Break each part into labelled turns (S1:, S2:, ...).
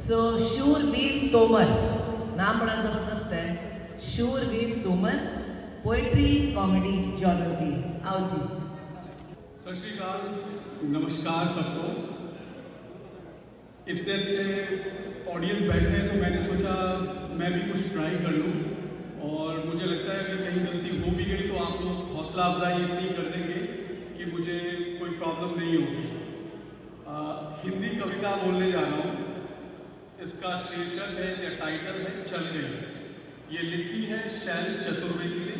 S1: सो शूरवीर तोमर, नाम बड़ा जबरदस्त है, शूरवीर तोमर, पोएट्री कॉमेडी जॉनर भी। आओ जी।
S2: सत श्री अकाल, नमस्कार सबको। इतने अच्छे ऑडियंस बैठे हैं तो मैंने सोचा मैं भी कुछ ट्राई कर लूँ, और मुझे लगता है कि कहीं गलती हो भी गई तो आप लोग हौसला अफजाई इतनी कर देंगे कि मुझे कोई प्रॉब्लम नहीं होगी। हिंदी कविता बोलने जा रहा हूँ। इसका शीर्षक है या टाइटल है चल गई। ये लिखी है शैल चतुर्वेदी ने।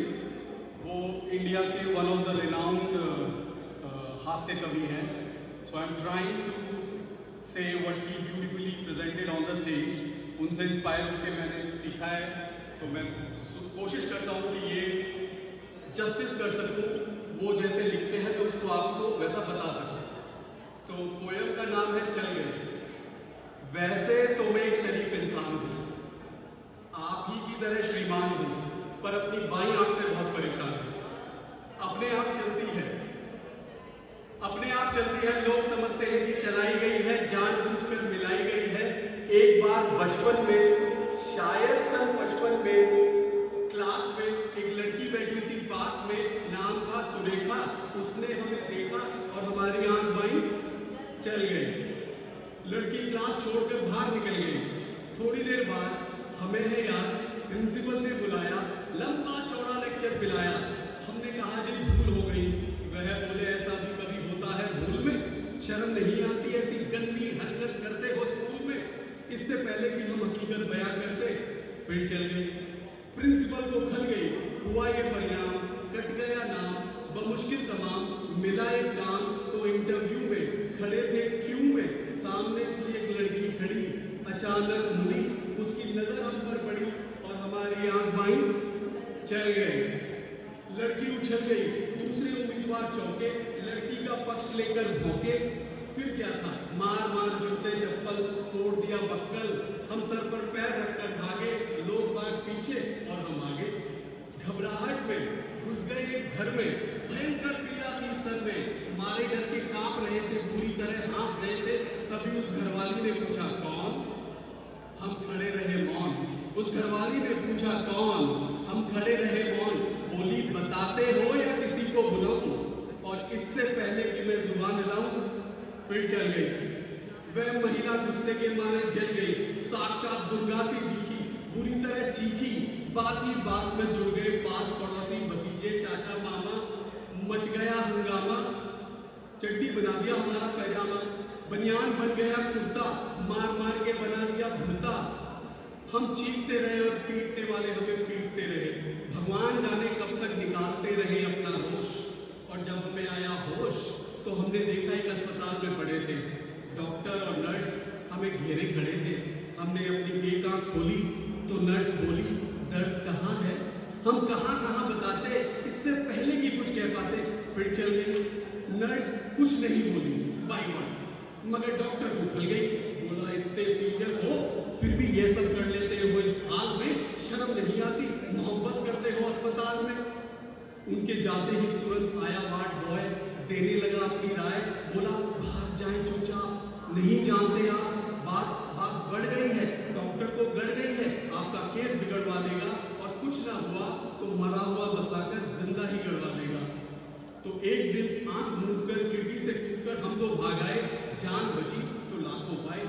S2: वो इंडिया के वन ऑफ द रिनाउंड हास्य कवि हैं। सो आई एम ट्राइंग टू से what he beautifully presented on the stage. उनसे इंस्पायर होकर मैंने सीखा है, तो मैं कोशिश करता हूँ कि ये जस्टिस कर सकूँ। वो जैसे लिखते हैं तो उसको आपको वैसा बता सकूँ। तो पोएम का नाम है चल गए। वैसे तो मैं एक शरीफ इंसान हूँ, आप ही की तरह श्रीमान हूँ, पर अपनी बाईं आंख से बहुत परेशान हूँ। अपने आप चलती है, अपने आप चलती है। लोग समझते हैं कि चलाई गई है, जानबूझकर मिलाई गई है। एक बार बचपन में, शायद सन 55 में, क्लास में एक लड़की बैठी थी पास में, नाम था सुरेखा। उसने हमें देखा और हमारी आंख बाईं चल गई। लड़की क्लास छोड़कर बाहर निकल गई। थोड़ी देर बाद हमें है याद, प्रिंसिपल ने बुलाया, लंबा चौड़ा लेक्चर पिलाया। हमने कहा जी भूल हो गई। वह बोले ऐसा भी कभी होता है भूल में, शर्म नहीं आती ऐसी गंदी हरकत करते हो स्कूल में। इससे पहले कि हम हकीकत बयां करते फिर चल गई। प्रिंसिपल को खल गई, हुआ ये परिणाम, कट गया नाम, बमुश्किल तमाम। मिला एक काम तो इंटरव्यू में खड़े थे क्यू में, सामने थी एक लड़की खड़ी। अचानक मुड़ी, उसकी नजर हम पर पड़ी और हमारी आंख बाईं चल गई। लड़की उछल गई, दूसरे उम्मीदवार चौंके, लड़की का पक्ष लेकर भौंके। फिर क्या था, मार मार जूते चप्पल, फोड़ दिया बक्कल। हम सर पर पैर रखकर भागे, लोग बाग पीछे और हम आगे। घबराहट में घुस गए एक घर में, भयंकर पीड़ा थी सर में। मारे डर के कांप रहे थे, पूरी तरह हाँफ रहे थे। तभी उस घरवाली ने पूछा कौन? हम खड़े रहे मौन। उस घरवाली ने पूछा कौन? हम खड़े रहे मौन। बोली बताते हो या किसी को बुलाऊं? और इससे पहले कि मैं जुबान हिलाऊं फिर चल गई। वह महिला गुस्से के मारे जल गई, साक्षात दुर्गा सी दिखी, बुरी तरह चीखी। बात ही बात में जुड़ गए पास पड़ोसी, भतीजे, चाचा, मामा। मच गया हंगामा, चड्डी बना दिया हमारा पैजामा, बनियान बन गया कुर्ता, मार मार के बना दिया भुर्ता। हम चीखते रहे और पीटने वाले हमें पीटते रहे। भगवान जाने कब तक निकालते रहे अपना रोष। और जब हमें आया होश तो हमने देखा एक अस्पताल में पड़े थे। डॉक्टर और नर्स हमें घेरे खड़े थे। हमने अपनी एक आंख खोली तो नर्स बोली दर्द कहाँ है? हम कहाँ कहाँ बताते, इससे पहले कि कुछ कह पाते फिर चल गई। नर्स कुछ नहीं बोली बाई वन, मगर डॉक्टर को खल गई। बोला इतने सीरियस हो फिर भी ये सब कर लेते हो इस हाल में, शर्म नहीं आती? मोहब्बत करते हो अस्पताल में? उनके जाते ही तुरंत आया वार्ड बॉय, देने लगा अपनी राय। बोला भाग जाए चुपचाप, नहीं जानते आप बात बढ़ गई है, डॉक्टर को गड़ गई है, आपका केस बिगड़वा देगा और कुछ ना हुआ तो मरा हुआ बतलाकर जिंदा ही गड़वा देगा। तो एक दिन आंख मूंदकर खिड़की से कूदकर हम तो भाग आए। जान बची तो लाखों पाए।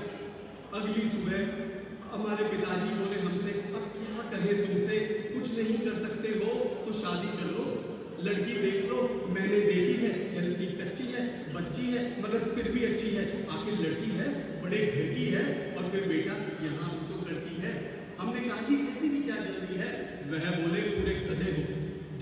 S2: अगली सुबह हमारे पिताजी बोले हमसे अब क्या कहे तुमसे, कुछ नहीं कर सकते हो तो शादी कर लो, लड़की देख लो। मैंने देखी है, लड़की कच्ची है, बच्ची है, मगर फिर भी अच्छी है। आखिर लड़की है, बड़े घर की है, और फिर बेटा यहाँ तो लड़की है। हमने कहा जी ऐसी भी क्या जल्दी है? वह बोले पूरे गधे हो,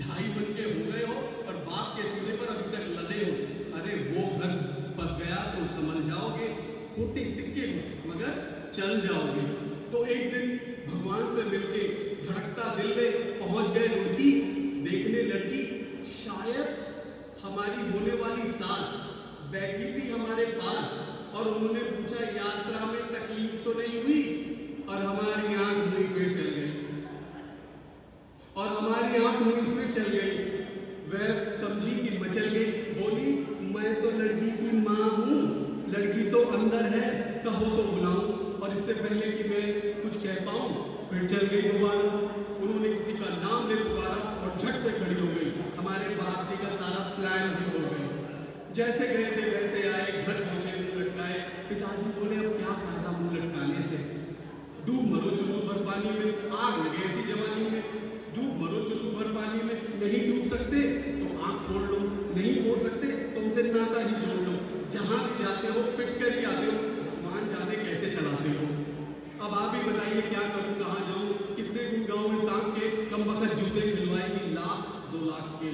S2: ढाई बन के हो गए हो और बाप के सिरे पर अभी तक लदे हो। अरे वो घर फंस गया तो समझ जाओगे, खोटे सिक्के हो मगर चल जाओगे। तो एक दिन भगवान से मिलके धड़कता दिल में पहुंच गए रुड़की। देखने लड़की शायद हमारी होने वाली सास बैठी थी हमारे पास, और उन्होंने पूछा यात्रा में तकलीफ तो नहीं हुई? और हमारी आंख मुड़ी फिर चल गई, और हमारी आंख मुड़ी फिर चल गई। वह समझी कि मचल गई, बोली मैं तो लड़की की माँ हूँ, लड़की तो अंदर है, कहो तो बुलाऊं। और इस इससे पहले कि मैं कुछ कह पाऊँ फिर चल गई दोबारा। उन्होंने किसी का नाम नहीं पुकारा और झट से खड़ी हो गई। हमारे बाप जी का सारा प्लान भी हो गई। जैसे गए थे वैसे आए, घर पहुंचे, मुंह लटकाए। पिताजी बोले अब क्या फायदा मुंह लटकाने से, डूब मरो चुल्लू भर पानी में, आग लगे ऐसी जवानी में। डूब मरो चुल्लू भर पानी में, नहीं डूब सकते तो आंख फोड़ लो, नहीं फोड़ सकते तो उनसे नाता ही जोड़ लो। जहां भी जाते हो पिट कर ही आते हो, भगवान जाने कैसे चलाते हो। अब आप ही बताइए क्या करूं, कहाँ जाऊं, कितने गुण गाऊं इस आंख के, कम वक्त जूते खिलवाएंगी 1-2 लाख के।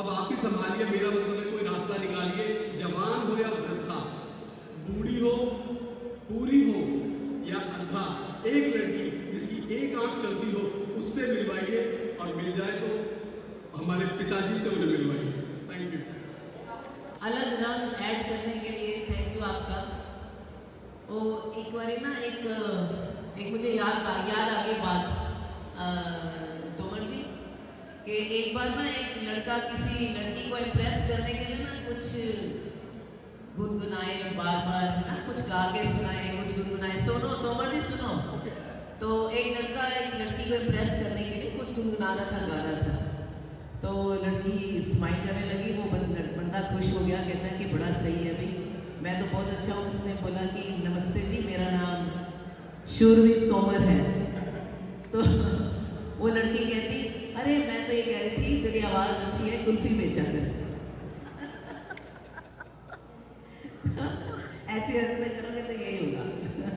S2: अब आप ही संभालिए, मेरा मतलब है कोई रास्ता निकालिए। जवान हो या वृद्धा, बूढ़ी हो, पूरी हो या अंधा, एक लड़की जिसकी एक आंख चलती हो उससे मिलवाइए, और मिल जाए तो हमारे पिताजी से उन्हें मिलवाइए। Thank you.
S1: अलग रंग ऐड करने के लिए थैंक यू आपका। वो एक बार ना एक मुझे याद आ गई बात तोमर जी, कि एक बार ना एक लड़का किसी लड़की को इम्प्रेस करने के लिए ना कुछ गुनगुनाए, बार बार ना कुछ गा के सुनाए, कुछ गुनगुनाए। सुनो तोमर जी सुनो। तो एक लड़का एक लड़की को इम्प्रेस करने के लिए कुछ गुनगुना रहा था, गा रहा था। तो लड़की स्माइल करने लगी, वो बंदा खुश हो गया, कहता है कि बड़ा सही है भाई, मैं तो बहुत अच्छा हूँ। उसने बोला कि नमस्ते जी, मेरा नाम शूरवीर तोमर है। तो वो लड़की कहती अरे मैं तो ये कह रही थी तेरी आवाज़ अच्छी है, कुल्फी बेचा कर।